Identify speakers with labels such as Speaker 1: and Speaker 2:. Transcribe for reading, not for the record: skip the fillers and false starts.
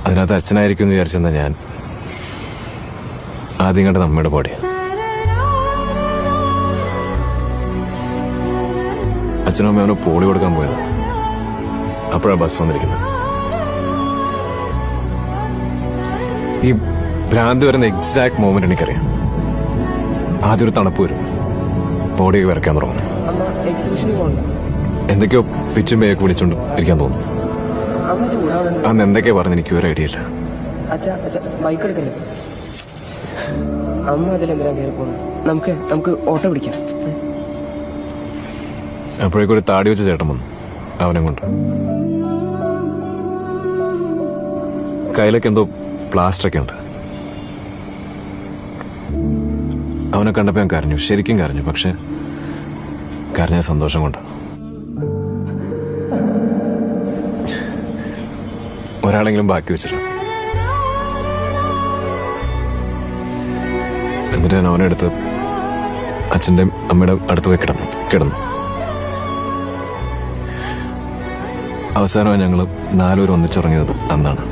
Speaker 1: അതിനകത്ത് അച്ഛനായിരിക്കും എന്ന് വിചാരിച്ചെന്നാ ഞാൻ ആദ്യം കണ്ടത് അമ്മയുടെ ബോഡിയാ. അച്ഛനും അമ്മ അവന് പോളി കൊടുക്കാൻ പോയത്. അപ്പോഴാണ് ബസ് വന്നിരിക്കുന്നത്. ഈ ഭ്രാന്ത് വരുന്ന എക്സാക്ട് മൊമെന്റ് എനിക്കറിയാം. ആദ്യം ഒരു തണുപ്പ് വരും, ബോഡി വരയ്ക്കാൻ തുടങ്ങും. എന്തൊക്കെയോ പിച്ചും പേയൊക്കെ വിളിച്ചോണ്ട് ഇരിക്കാൻ തോന്നും. അന്ന് എന്തൊക്കെയാ പറഞ്ഞ് എനിക്ക് ഒരു ഐഡിയ ഇല്ല.
Speaker 2: അമ്മ അതിലെന്തിനാ കയറി പോകുന്നത്? നമുക്ക് ഓട്ടോ പിടിക്കാം.
Speaker 1: അപ്പോഴേക്കും ഒരു താടി വെച്ച ചേട്ടൻ വന്നു, അവനെ കൊണ്ട്. കയ്യിലൊക്കെ എന്തോ പ്ലാസ്റ്ററൊക്കെ ഉണ്ട്. അവനെ കണ്ടപ്പോൾ ഞാൻ കരഞ്ഞു, ശരിക്കും കരഞ്ഞു. പക്ഷെ കരഞ്ഞ സന്തോഷം കൊണ്ട്. ഒരാളെങ്കിലും ബാക്കി വെച്ചില്ല. എന്നിട്ട് ഞാൻ അവനെ എടുത്ത് അച്ഛൻ്റെയും അമ്മയുടെ അടുത്ത് പോയി കിടന്നു. അവസാനമായി ഞങ്ങൾ 4 പേരും ഒന്നിച്ചിറങ്ങിയത് അന്നാണ്.